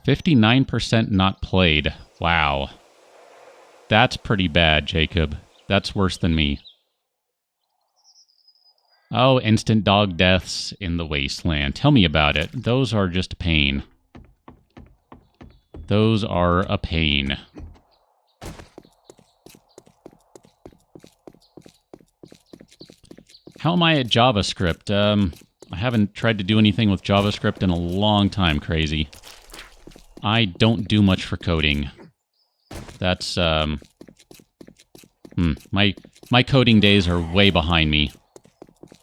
59% not played. Wow. That's pretty bad, Jacob. That's worse than me. Oh, instant dog deaths in the wasteland. Tell me about it. Those are just a pain. Those are a pain. How am I at JavaScript? I haven't tried to do anything with JavaScript in a long time, crazy. I don't do much for coding. That's, my coding days are way behind me.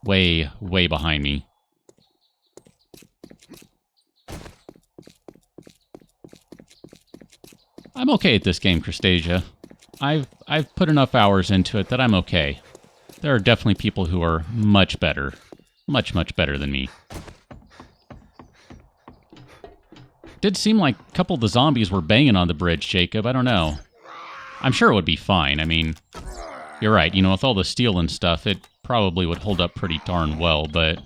Way behind me. I'm okay at this game, Christasia. I've put enough hours into it that I'm okay. There are definitely people who are much better. Much better than me. Did seem like a couple of the zombies were banging on the bridge, Jacob. I don't know. I'm sure it would be fine. I mean, you're right. You know, with all the steel and stuff, it probably would hold up pretty darn well, but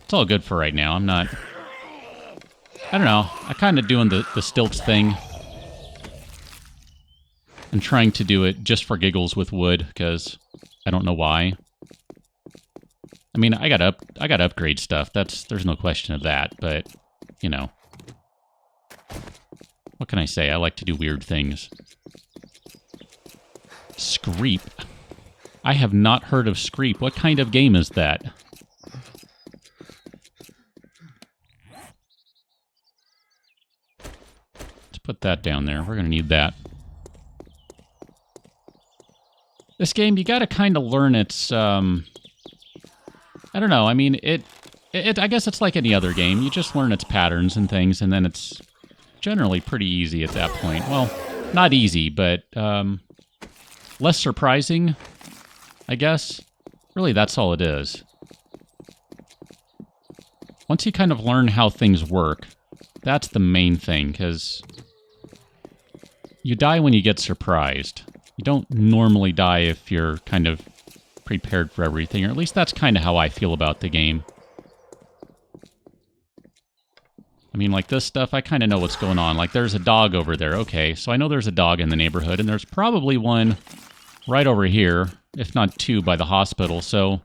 it's all good for right now. I'm not... I don't know. I'm kind of doing the stilts thing. I'm trying to do it just for giggles with wood, because I don't know why. I mean, I gotta upgrade stuff. There's no question of that, but, you know. What can I say? I like to do weird things. Screep. I have not heard of Screep. What kind of game is that? Let's put that down there. We're going to need that. This game, you got to kind of learn its... I don't know. I mean, I guess it's like any other game. You just learn its patterns and things, and then it's generally pretty easy at that point. Well, not easy, but less surprising, I guess. Really, that's all it is. Once you kind of learn how things work, that's the main thing, because you die when you get surprised. You don't normally die if you're kind of prepared for everything, or at least that's kind of how I feel about the game. I mean, like this stuff, I kind of know what's going on. Like, there's a dog over there. Okay, so I know there's a dog in the neighborhood, and there's probably one right over here, if not two by the hospital. So,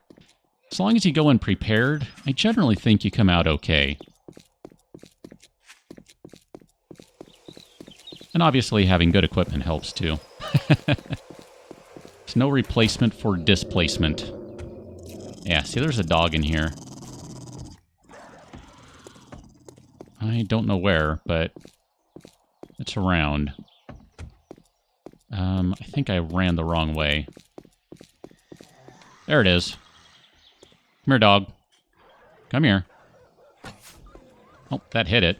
as long as you go in prepared, I generally think you come out okay. And obviously, having good equipment helps, too. There's no replacement for displacement. Yeah, see, there's a dog in here. I don't know where, but it's around. I think I ran the wrong way. There it is. Come here, dog. Come here. Oh, that hit it.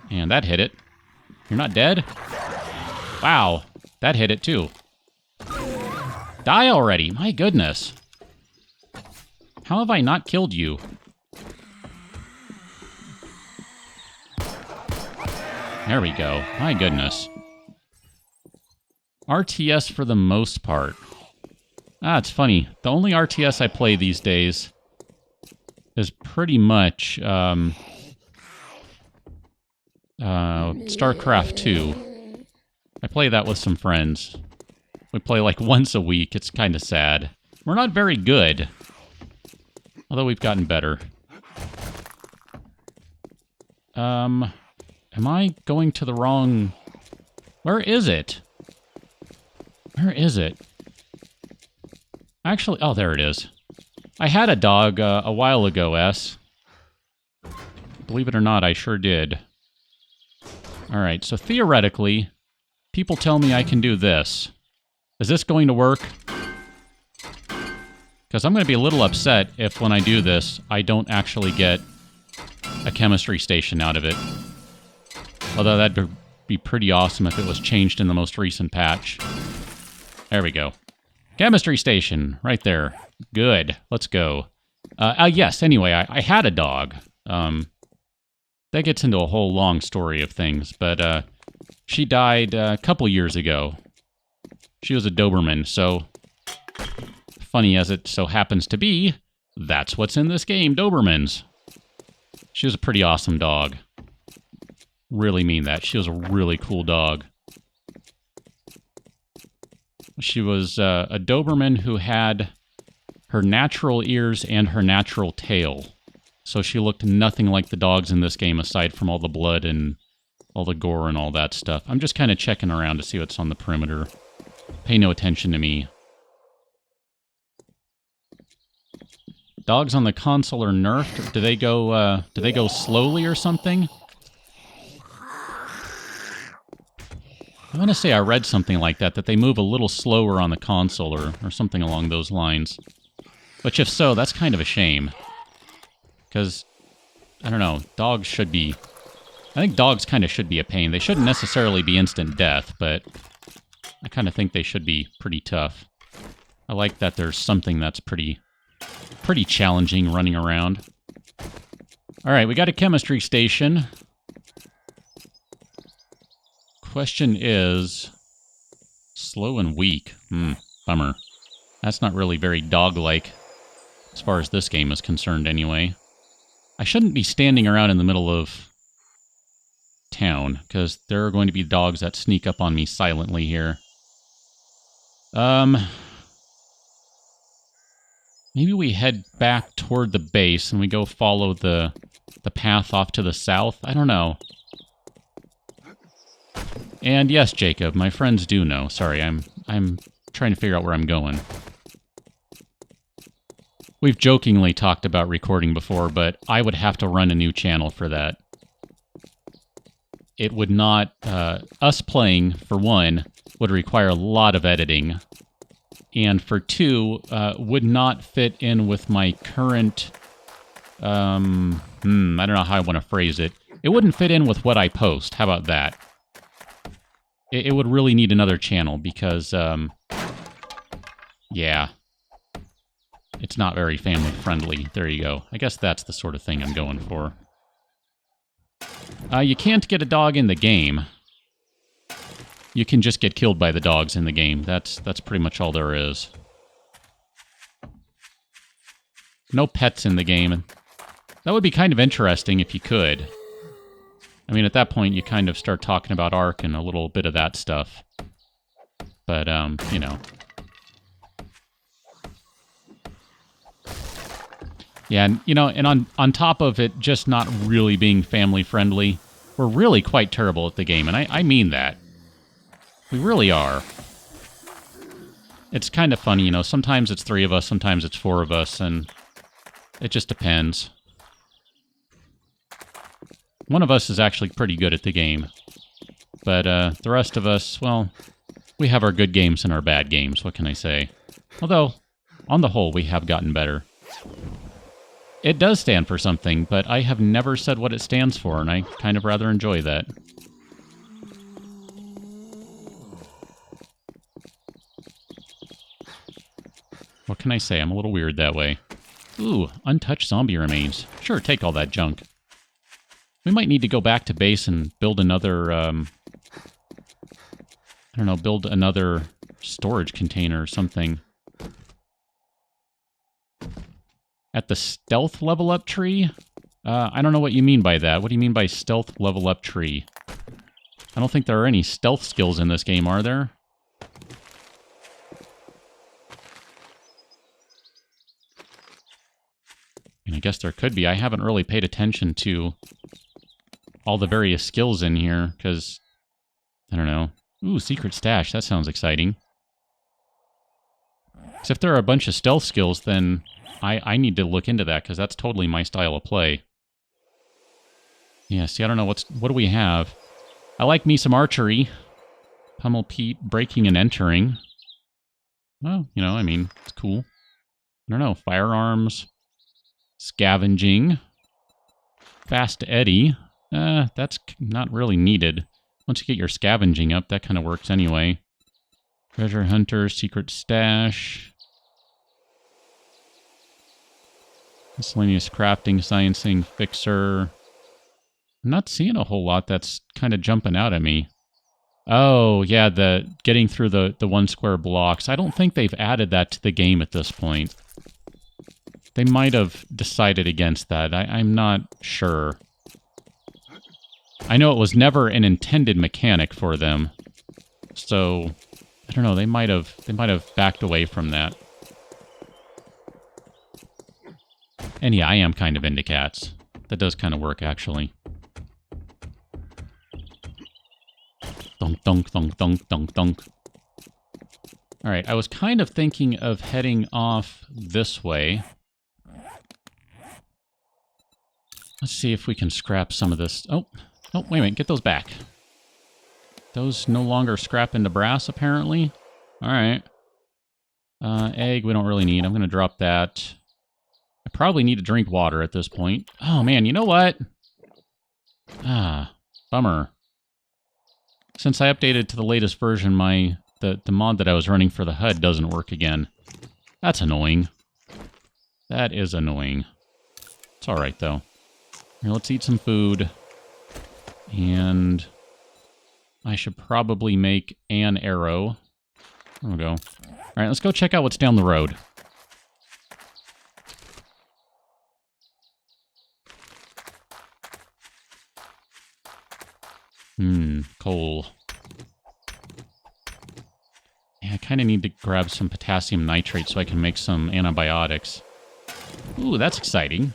And that hit it. You're not dead? Wow, that hit it too. Die already, my goodness. How have I not killed you? There we go. My goodness. RTS for the most part. Ah, it's funny. The only RTS I play these days is pretty much StarCraft 2. I play that with some friends. We play like once a week. It's kind of sad. We're not very good. Although we've gotten better. Am I going to the wrong... Where is it? Where is it? Actually, oh, there it is. I had a dog a while ago, S. Believe it or not, I sure did. Alright, so theoretically, people tell me I can do this. Is this going to work? Because I'm going to be a little upset if when I do this, I don't actually get a chemistry station out of it. Although that'd be pretty awesome if it was changed in the most recent patch. There we go. Chemistry station, right there. Good. Let's go. Yes, anyway, I had a dog. That gets into a whole long story of things, but she died a couple years ago. She was a Doberman, so funny as it so happens to be, that's what's in this game, Dobermans. She was a pretty awesome dog. Really mean that. She was a really cool dog. She was a Doberman who had her natural ears and her natural tail. So she looked nothing like the dogs in this game, aside from all the blood and all the gore and all that stuff. I'm just kind of checking around to see what's on the perimeter. Pay no attention to me. Dogs on the console are nerfed. Do they go slowly or something? I want to say I read something like that they move a little slower on the console or something along those lines. Which, if so, that's kind of a shame. Because, I don't know, dogs should be... I think dogs kind of should be a pain. They shouldn't necessarily be instant death, but I kind of think they should be pretty tough. I like that there's something that's pretty challenging running around. Alright, we got a chemistry station. Question is... slow and weak. Bummer. That's not really very dog-like, as far as this game is concerned anyway. I shouldn't be standing around in the middle of town, because there are going to be dogs that sneak up on me silently here. Maybe we head back toward the base and we go follow the path off to the south? I don't know. And yes, Jacob, my friends do know. Sorry, I'm trying to figure out where I'm going. We've jokingly talked about recording before, but I would have to run a new channel for that. It would not... us playing, for one, would require a lot of editing. And for two, would not fit in with my current... I don't know how I want to phrase it. It wouldn't fit in with what I post. How about that? It would really need another channel because, yeah. It's not very family-friendly. There you go. I guess that's the sort of thing I'm going for. You can't get a dog in the game. You can just get killed by the dogs in the game. That's pretty much all there is. No pets in the game. That would be kind of interesting if you could. I mean, at that point, you kind of start talking about Ark and a little bit of that stuff. But, you know. Yeah, and, you know, and on top of it just not really being family-friendly, we're really quite terrible at the game, and I mean that. We really are. It's kind of funny, you know, sometimes it's 3 of us, sometimes it's 4 of us, and it just depends. One of us is actually pretty good at the game, but the rest of us, well, we have our good games and our bad games, what can I say? Although, on the whole, we have gotten better. It does stand for something, but I have never said what it stands for, and I kind of rather enjoy that. What can I say? I'm a little weird that way. Ooh, untouched zombie remains. Sure, take all that junk. We might need to go back to base and build another, I don't know, build another storage container or something. At the stealth level up tree? I don't know what you mean by that. What do you mean by stealth level up tree? I don't think there are any stealth skills in this game, are there? And I guess there could be. I haven't really paid attention to all the various skills in here, because, I don't know. Ooh, secret stash. That sounds exciting. So if there are a bunch of stealth skills, then I need to look into that, because that's totally my style of play. Yeah, see, I don't know, what do we have? I like me some archery. Pummel Pete, breaking and entering. Well, you know, I mean, it's cool. I don't know, firearms, scavenging, Fast Eddie. That's not really needed. Once you get your scavenging up, that kind of works anyway. Treasure Hunter, Secret Stash. Miscellaneous Crafting, Sciencing, Fixer. I'm not seeing a whole lot that's kind of jumping out at me. Oh, yeah, the getting through the 1 square blocks. I don't think they've added that to the game at this point. They might have decided against that. I'm not sure. I know it was never an intended mechanic for them. So, I don't know, they might have backed away from that. And yeah, I am kind of into cats. That does kind of work, actually. Thunk, thunk, thunk, thunk, thunk, thunk. Alright, I was kind of thinking of heading off this way. Let's see if we can scrap some of this. Oh, wait a minute, get those back. Those no longer scrap into brass, apparently. Alright. Egg we don't really need. I'm going to drop that. I probably need to drink water at this point. Oh, man, you know what? Ah, bummer. Since I updated to the latest version, the mod that I was running for the HUD doesn't work again. That's annoying. That is annoying. It's alright, though. Here, let's eat some food. And I should probably make an arrow. There we go. Alright, let's go check out what's down the road. Coal. Yeah, I kind of need to grab some potassium nitrate so I can make some antibiotics. Ooh, that's exciting.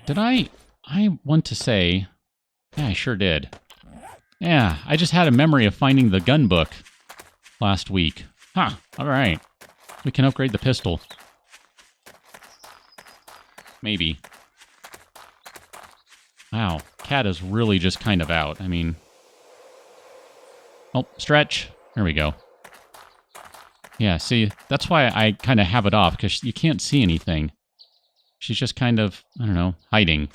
Did I want to say... Yeah, I sure did. Yeah, I just had a memory of finding the gun book last week. Huh, alright. We can upgrade the pistol. Maybe. Wow, cat is really just kind of out. I mean... Oh, stretch. There we go. Yeah, see, that's why I kind of have it off, because you can't see anything. She's just kind of, I don't know, hiding.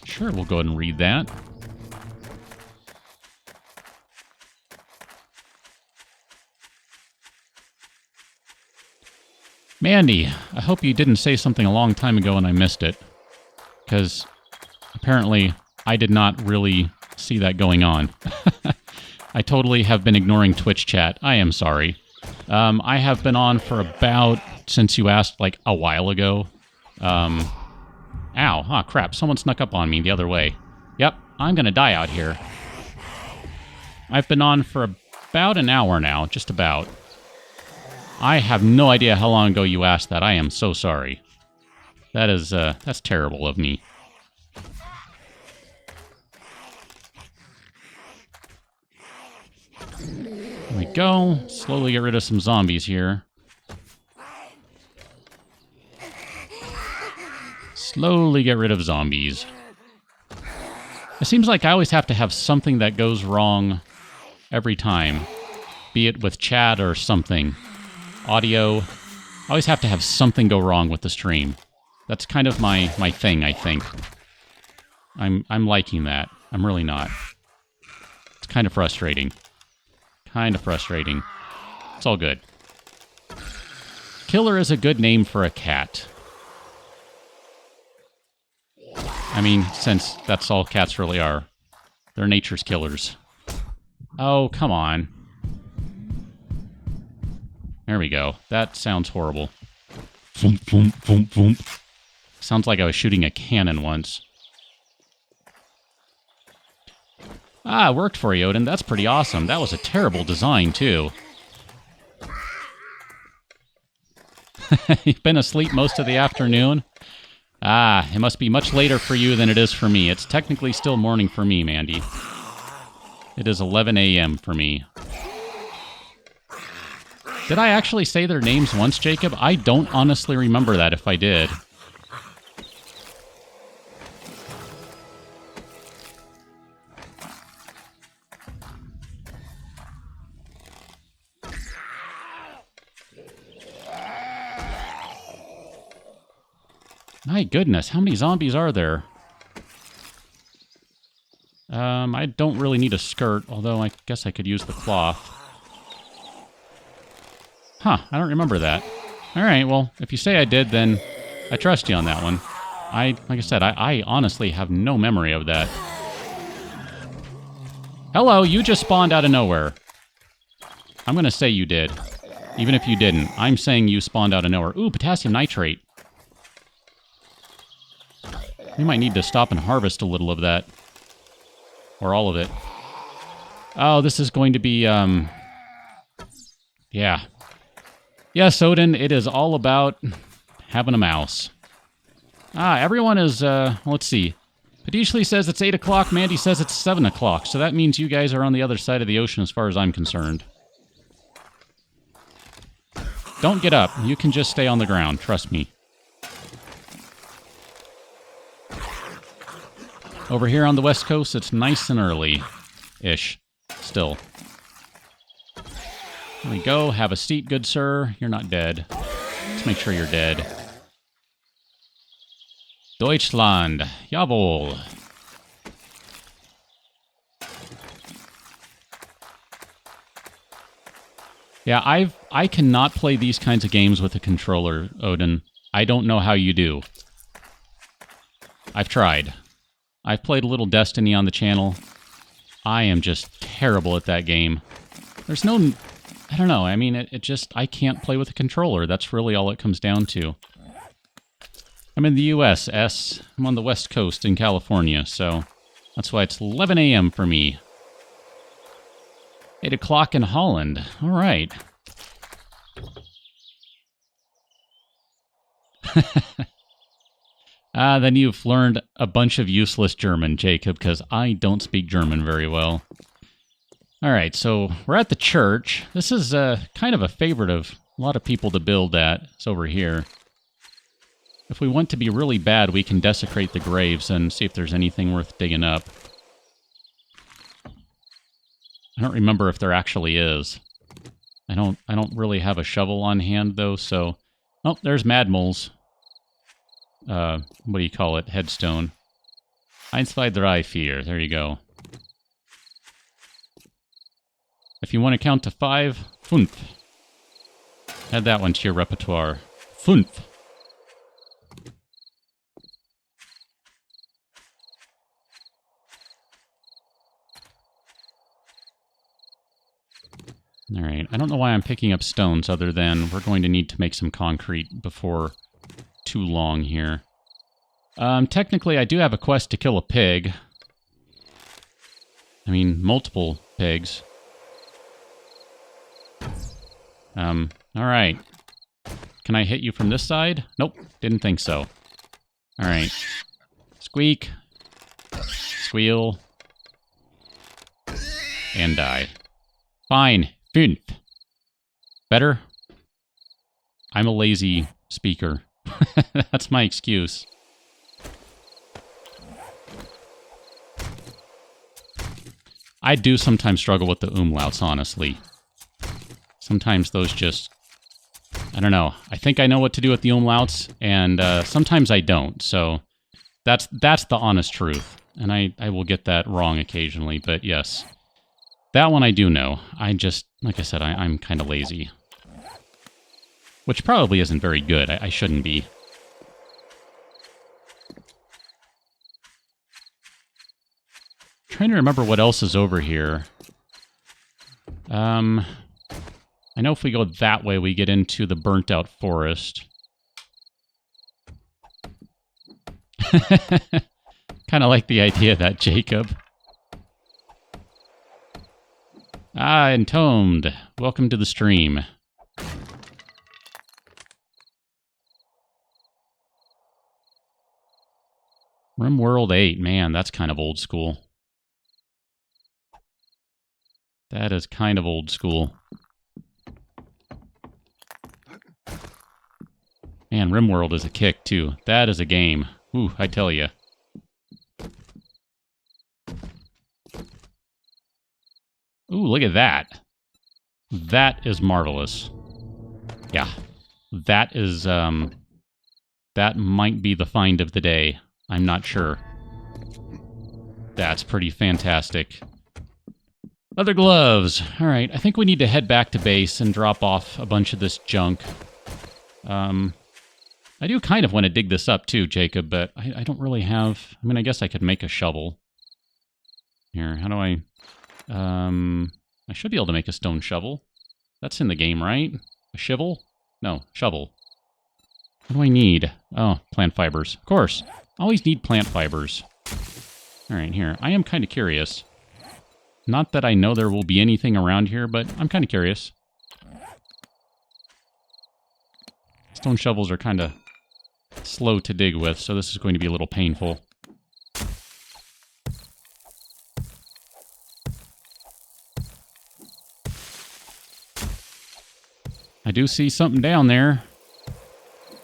Sure, we'll go ahead and read that. Mandy, I hope you didn't say something a long time ago and I missed it. Because apparently I did not really see that going on. I totally have been ignoring Twitch chat. I am sorry. I have been on for about, since you asked, like, a while ago. Ow. Ah, crap. Someone snuck up on me the other way. Yep, I'm gonna die out here. I've been on for about an hour now, just about. I have no idea how long ago you asked that. I am so sorry. That is, that's terrible of me. There we go. Slowly get rid of some zombies here. Slowly get rid of zombies. It seems like I always have to have something that goes wrong every time. Be it with chat or something. Audio. I always have to have something go wrong with the stream. That's kind of my thing, I think. I'm liking that. I'm really not. It's kind of frustrating. Kind of frustrating. It's all good. Killer is a good name for a cat. I mean, since that's all cats really are. They're nature's killers. Oh, come on. There we go. That sounds horrible. Boom, boom, boom, boom. Sounds like I was shooting a cannon once. Ah, it worked for you, Odin. That's pretty awesome. That was a terrible design, too. You've been asleep most of the afternoon? Ah, it must be much later for you than it is for me. It's technically still morning for me, Mandy. It is 11 a.m. for me. Did I actually say their names once, Jacob? I don't honestly remember that if I did. My goodness, how many zombies are there? I don't really need a skirt, although I guess I could use the cloth. Huh, I don't remember that. Alright, well, if you say I did, then I trust you on that one. Like I said, I honestly have no memory of that. Hello, you just spawned out of nowhere. I'm going to say you did. Even if you didn't. I'm saying you spawned out of nowhere. Ooh, potassium nitrate. We might need to stop and harvest a little of that. Or all of it. Oh, this is going to be, yeah. Yes, Odin, it is all about having a mouse. Everyone is, let's see. Padishli says it's 8 o'clock. Mandy says it's 7 o'clock. So that means you guys are on the other side of the ocean as far as I'm concerned. Don't get up. You can just stay on the ground. Trust me. Over here on the West Coast, it's nice and early-ish. Still. There we go. Have a seat, good sir. You're not dead. Let's make sure you're dead. Deutschland. Jawohl. Yeah, I cannot play these kinds of games with a controller, Odin. I don't know how you do. I've tried. I've played a little Destiny on the channel. I am just terrible at that game. There's no... I don't know. I mean, it just... I can't play with a controller. That's really all it comes down to. I'm in the U.S., S. I'm on the West Coast in California, so... That's why it's 11 a.m. for me. 8 o'clock in Holland. All right. Then you've learned a bunch of useless German, Jacob, because I don't speak German very well. All right, so we're at the church. This is kind of a favorite of a lot of people to build at. It's over here. If we want to be really bad, we can desecrate the graves and see if there's anything worth digging up. I don't remember if there actually is. I don't really have a shovel on hand, though, so... Oh, there's Mad Mole's. What do you call it? Headstone. 1, 2, 3, 4. There you go. If you want to count to 5, 5. Add that one to your repertoire. 5. Alright, I don't know why I'm picking up stones other than we're going to need to make some concrete before too long here. Technically, I do have a quest to kill a pig. I mean, multiple pigs. Alright. Can I hit you from this side? Nope, didn't think so. Alright. Squeak. Squeal. And die. Fine. 5. Better? I'm a lazy speaker. That's my excuse. I do sometimes struggle with the umlauts, honestly. Sometimes those just... I don't know. I think I know what to do with the umlauts, and sometimes I don't. So that's the honest truth. And I will get that wrong occasionally, but yes. That one I do know. I just, like I said, I'm kind of lazy. Which probably isn't very good. I shouldn't be. Trying to remember what else is over here. I know if we go that way, we get into the burnt-out forest. Kind of like the idea of that, Jacob. Entombed. Welcome to the stream. RimWorld 8. Man, that's kind of old school. That is kind of old school. Man, RimWorld is a kick, too. That is a game. Ooh, I tell ya. Ooh, look at that. That is marvelous. Yeah. That is, that might be the find of the day. I'm not sure. That's pretty fantastic. Leather gloves. Alright, I think we need to head back to base and drop off a bunch of this junk. I do kind of want to dig this up too, Jacob, but I don't really have... I mean, I guess I could make a shovel. Here, how do I... I should be able to make a stone shovel. That's in the game, right? A shovel? No, shovel. What do I need? Oh, plant fibers. Of course. Always need plant fibers. Alright, here. I am kind of curious. Not that I know there will be anything around here, but I'm kind of curious. Stone shovels are kind of slow to dig with, so this is going to be a little painful. I do see something down there.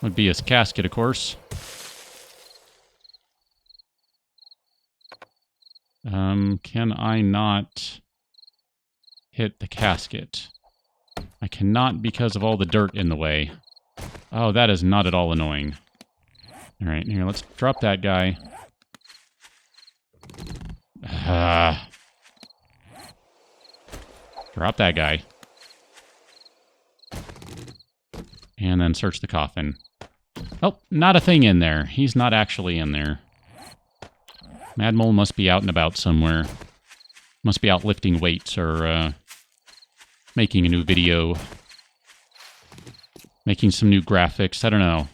Would be his casket, of course. Can I not hit the casket? I cannot because of all the dirt in the way. Oh, that is not at all annoying. Alright, here, let's drop that guy. Drop that guy. And then search the coffin. Oh, not a thing in there. He's not actually in there. Mad Mole must be out and about somewhere. Must be out lifting weights or making a new video. Making some new graphics. I don't know.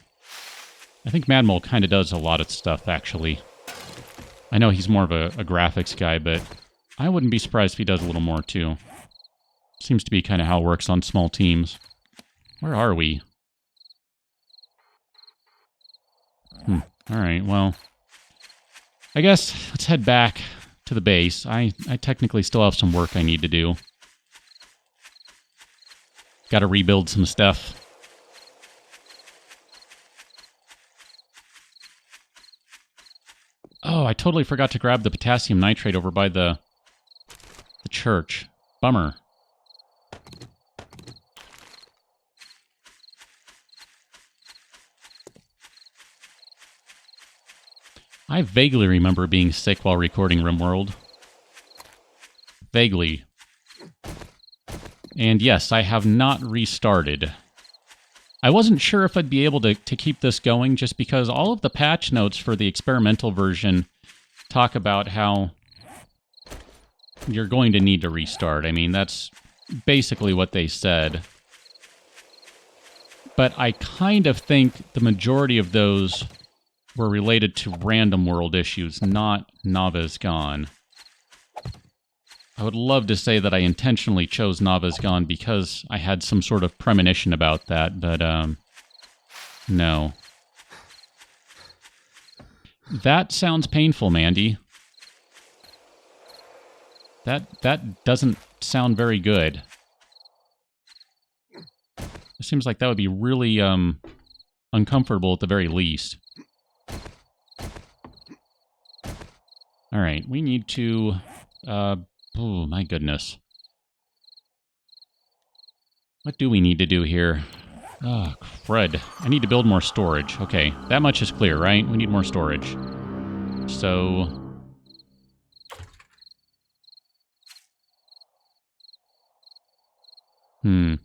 I think Mad Mole kind of does a lot of stuff, actually. I know he's more of a graphics guy, but I wouldn't be surprised if he does a little more, too. Seems to be kind of how it works on small teams. Where are we? Alright, well... I guess let's head back to the base. I technically still have some work I need to do. Gotta rebuild some stuff. Oh, I totally forgot to grab the potassium nitrate over by the church. Bummer. I vaguely remember being sick while recording RimWorld. Vaguely. And yes, I have not restarted. I wasn't sure if I'd be able to keep this going just because all of the patch notes for the experimental version talk about how you're going to need to restart. I mean, that's basically what they said. But I kind of think the majority of those were related to random world issues, not Navezgane. I would love to say that I intentionally chose Navezgane because I had some sort of premonition about that, but, no. That sounds painful, Mandy. That doesn't sound very good. It seems like that would be really, uncomfortable at the very least. Alright, we need to, oh my goodness. What do we need to do here? Oh, crud. I need to build more storage. Okay, that much is clear, right? We need more storage. So... I'm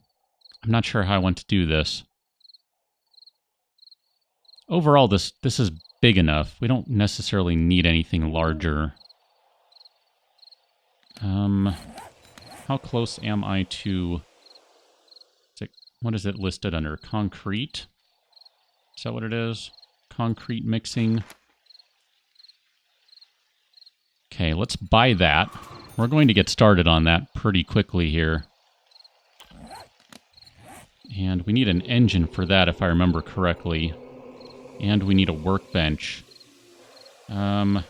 not sure how I want to do this. Overall, this is big enough. We don't necessarily need anything larger. How close am I to... What is it listed under? Concrete? Is that what it is? Concrete mixing. Okay, let's buy that. We're going to get started on that pretty quickly here. And we need an engine for that, if I remember correctly. And we need a workbench. What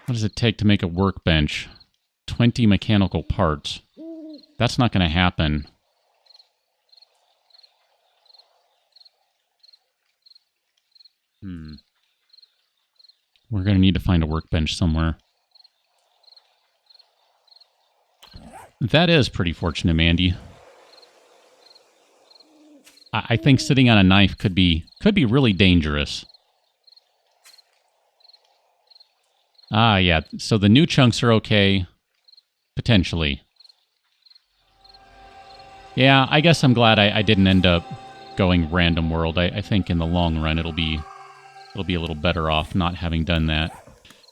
does it take to make a workbench? 20 mechanical parts. That's not going to happen. We're going to need to find a workbench somewhere. That is pretty fortunate, Mandy. I think sitting on a knife could be really dangerous. Ah, yeah. So the new chunks are okay. Potentially. Yeah, I guess I'm glad I didn't end up going random world. I think in the long run it'll be a little better off not having done that.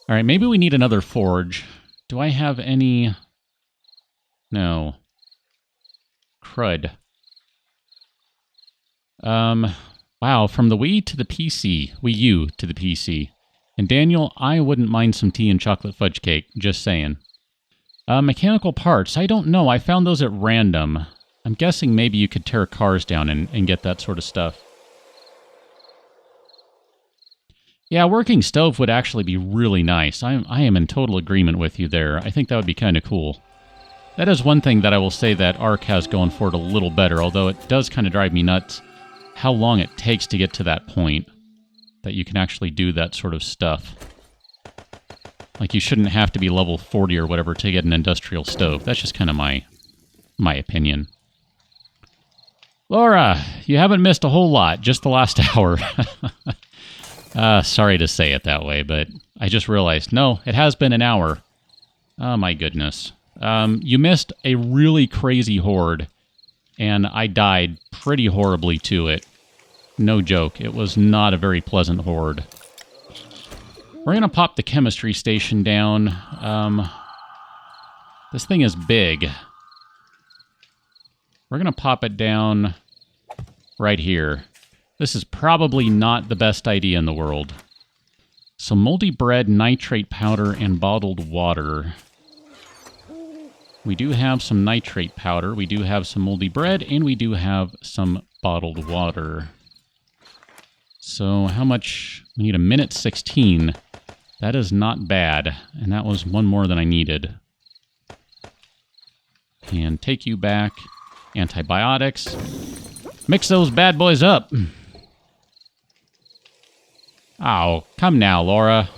All right, maybe we need another forge. Do I have any No. Crud. Wow, from the Wii to the PC. Wii U to the PC. And Daniel, I wouldn't mind some tea and chocolate fudge cake, just saying. Mechanical parts, I don't know. I found those at random. I'm guessing maybe you could tear cars down and get that sort of stuff. Yeah, working stove would actually be really nice. I am in total agreement with you there. I think that would be kind of cool. That is one thing that I will say that Ark has going for it a little better, although it does kind of drive me nuts how long it takes to get to that point that you can actually do that sort of stuff. Like, you shouldn't have to be level 40 or whatever to get an industrial stove. That's just kind of my opinion. Laura, you haven't missed a whole lot, just the last hour. Sorry to say it that way, but I just realized, no, it has been an hour. Oh my goodness. You missed a really crazy horde, and I died pretty horribly to it. No joke, it was not a very pleasant horde. We're going to pop the chemistry station down. This thing is big. We're going to pop it down right here. This is probably not the best idea in the world. So moldy bread, nitrate powder, and bottled water. We do have some nitrate powder, we do have some moldy bread, and we do have some bottled water. So how much? We need 1:16. That is not bad, and that was one more than I needed. And take you back. Antibiotics. Mix those bad boys up. Oh, come now, Laura.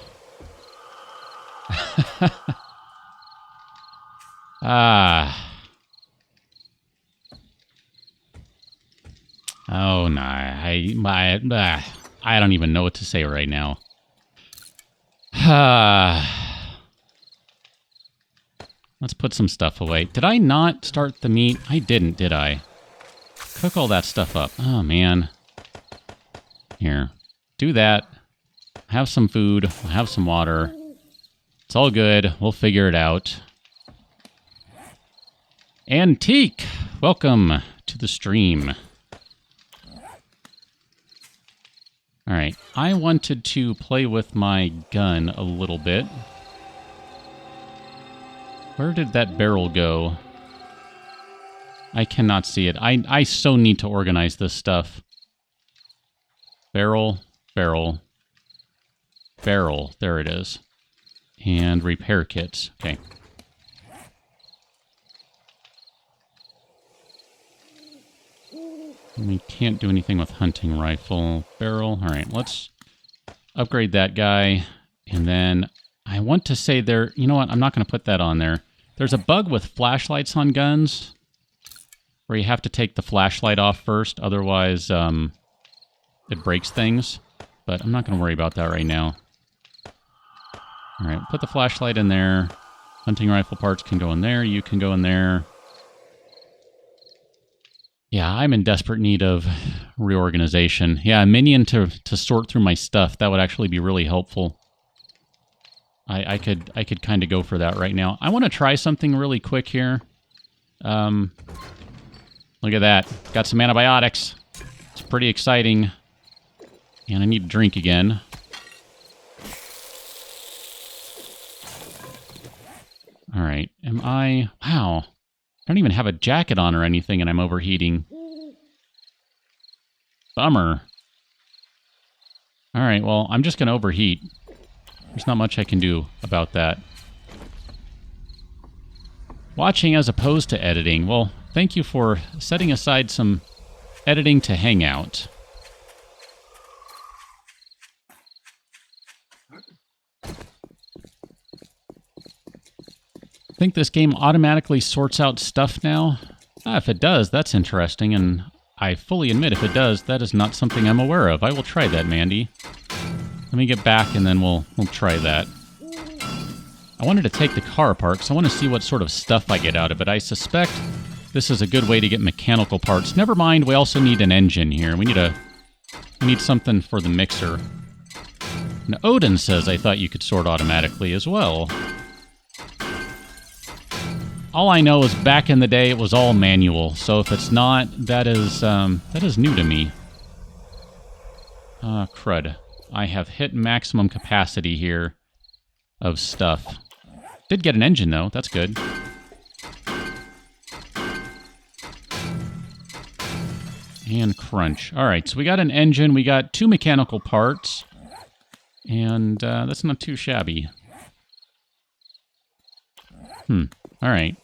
Oh, no. I don't even know what to say right now. Let's put some stuff away. Did I not start the meat? I didn't, did I? Cook all that stuff up. Oh, man. Here. Do that. Have some food. Have some water. It's all good. We'll figure it out. Antique! Welcome to the stream. Alright, I wanted to play with my gun a little bit. Where did that barrel go? I cannot see it. I so need to organize this stuff. Barrel, barrel, barrel. There it is. And repair kits. Okay. We can't do anything with hunting rifle. Barrel. All right, let's upgrade that guy. And then I want to say there... You know what? I'm not going to put that on there. There's a bug with flashlights on guns where you have to take the flashlight off first. Otherwise, it breaks things. But I'm not going to worry about that right now. All right, put the flashlight in there. Hunting rifle parts can go in there. You can go in there. Yeah, I'm in desperate need of reorganization. Yeah, a minion to sort through my stuff. That would actually be really helpful. I could kind of go for that right now. I want to try something really quick here. Look at that. Got some antibiotics. It's pretty exciting. And I need to drink again. All right. Am I... Wow. I don't even have a jacket on or anything, and I'm overheating. Bummer. All right, well, I'm just going to overheat. There's not much I can do about that. Watching as opposed to editing. Well, thank you for setting aside some editing to hang out. Think this game automatically sorts out stuff now? If it does, that's interesting, and I fully admit if it does, that is not something I'm aware of. I will try that, Mandy. Let me get back and then we'll try that. I wanted to take the car apart because I want to see what sort of stuff I get out of it. I suspect this is a good way to get mechanical parts. Never mind, we also need an engine here. We need something for the mixer. And Odin says I thought you could sort automatically as well. All I know is back in the day it was all manual. So if it's not, that is new to me. Crud. I have hit maximum capacity here of stuff. Did get an engine though, that's good. And crunch. Alright, so we got an engine, we got 2 mechanical parts. And that's not too shabby. Alright.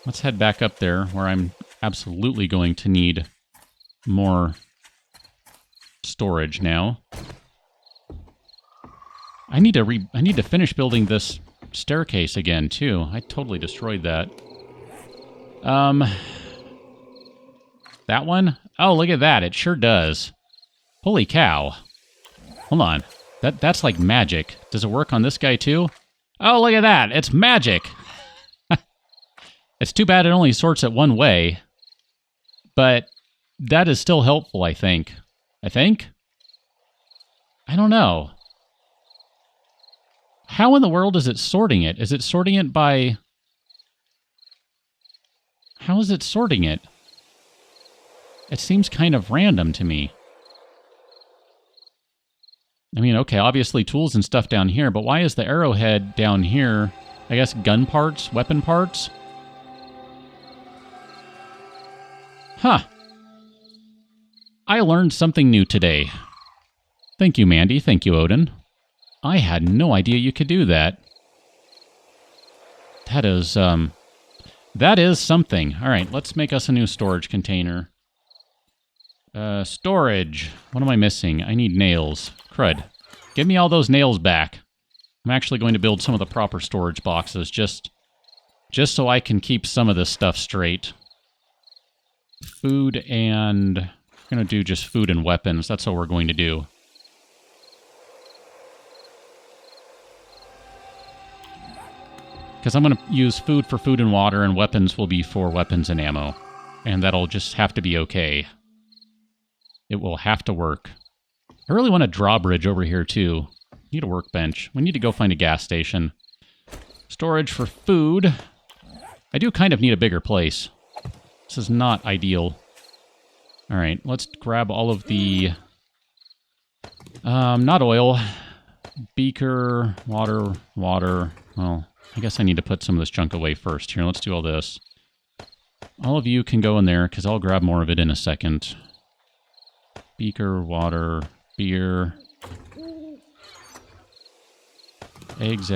Let's head back up there, where I'm absolutely going to need more storage now. I need to finish building this staircase again, too. I totally destroyed that. That one? Oh, look at that. It sure does. Holy cow. Hold on. That's like magic. Does it work on this guy, too? Oh, look at that. It's magic. It's too bad it only sorts it one way. But that is still helpful, I think. I don't know. How in the world is it sorting it? Is it sorting it by... How is it sorting it? It seems kind of random to me. I mean, okay, obviously tools and stuff down here, but why is the arrowhead down here? I guess gun parts, weapon parts? Huh. I learned something new today. Thank you, Mandy. Thank you, Odin. I had no idea you could do that. That is something. All right, let's make us a new storage container. Storage. What am I missing? I need nails. Crud. Give me all those nails back. I'm actually going to build some of the proper storage boxes just so I can keep some of this stuff straight. Food and... We're going to do just food and weapons. That's what we're going to do. Because I'm going to use food for food and water, and weapons will be for weapons and ammo. And that'll just have to be okay. It will have to work. I really want a drawbridge over here, too. Need a workbench. We need to go find a gas station. Storage for food. I do kind of need a bigger place. This is not ideal. Alright, let's grab all of the... not oil. Beaker, water. Well, I guess I need to put some of this junk away first. Here, let's do all this. All of you can go in there, because I'll grab more of it in a second. Beaker, water, beer. Eggs,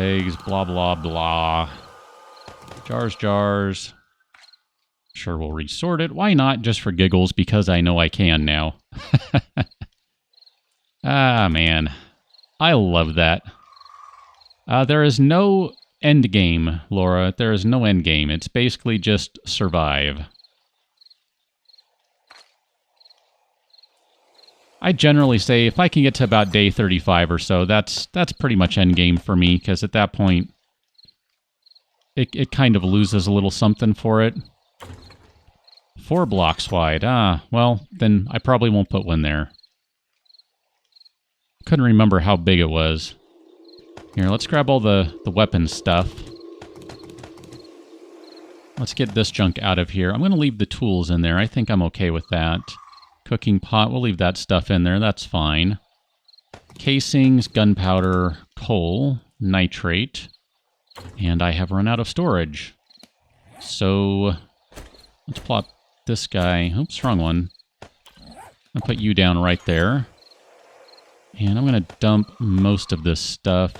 blah, blah, blah. Jars. Sure, we'll resort it. Why not? Just for giggles, because I know I can now. Ah, man. I love that. There is no end game, Laura. There is no end game. It's basically just survive. I generally say if I can get to about day 35 or so, that's pretty much end game for me, because at that point, it kind of loses a little something for it. 4 blocks wide. Well, then I probably won't put one there. Couldn't remember how big it was. Here, let's grab all the weapons stuff. Let's get this junk out of here. I'm going to leave the tools in there. I think I'm okay with that. Cooking pot, we'll leave that stuff in there. That's fine. Casings, gunpowder, coal, nitrate. And I have run out of storage. So, let's plop this guy. Oops, wrong one. I'll put you down right there. And I'm going to dump most of this stuff.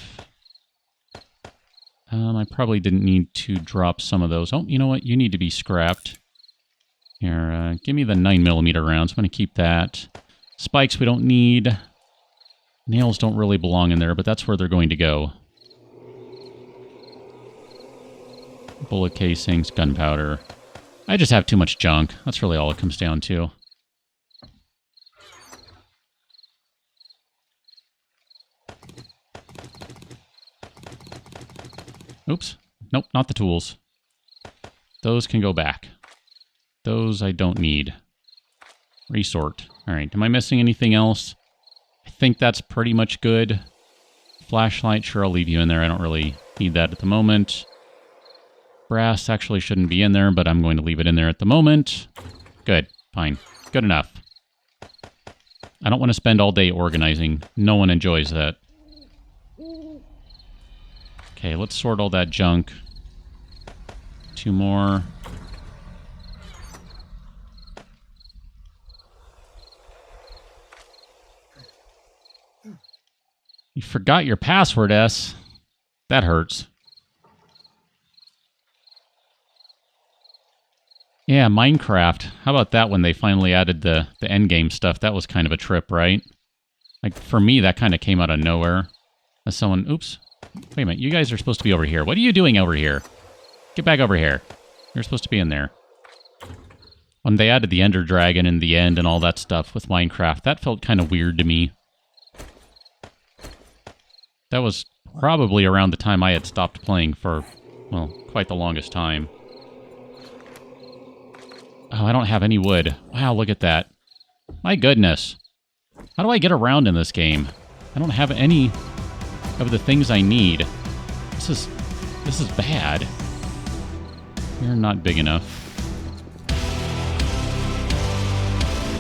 I probably didn't need to drop some of those. Oh, you know what? You need to be scrapped. Here, give me the 9mm rounds. I'm going to keep that. Spikes we don't need. Nails don't really belong in there, but that's where they're going to go. Bullet casings, gunpowder. I just have too much junk. That's really all it comes down to. Oops. Nope, not the tools. Those can go back. Those I don't need. Resort. Alright, am I missing anything else? I think that's pretty much good. Flashlight, sure, I'll leave you in there. I don't really Need that at the moment. Brass actually shouldn't be in there, but I'm going to leave it in there at the moment. Good. Fine. Good enough. I don't want to spend all day organizing. No one enjoys that. Okay, let's sort all that junk. 2 more. You forgot your password, S. That hurts. Yeah, Minecraft. How about that when they finally added the endgame stuff? That was kind of a trip, right? Like, for me, that kind of came out of nowhere. As someone... Oops. Wait a minute. You guys are supposed to be over here. What are you doing over here? Get back over here. You're supposed to be in there. When they added the Ender Dragon in the end and all that stuff with Minecraft, that felt kind of weird to me. That was probably around the time I had stopped playing for, well, quite the longest time. Oh, I don't have any wood. Wow, look at that. My goodness. How do I get around in this game? I don't have any of the things I need. This is bad. You're not big enough.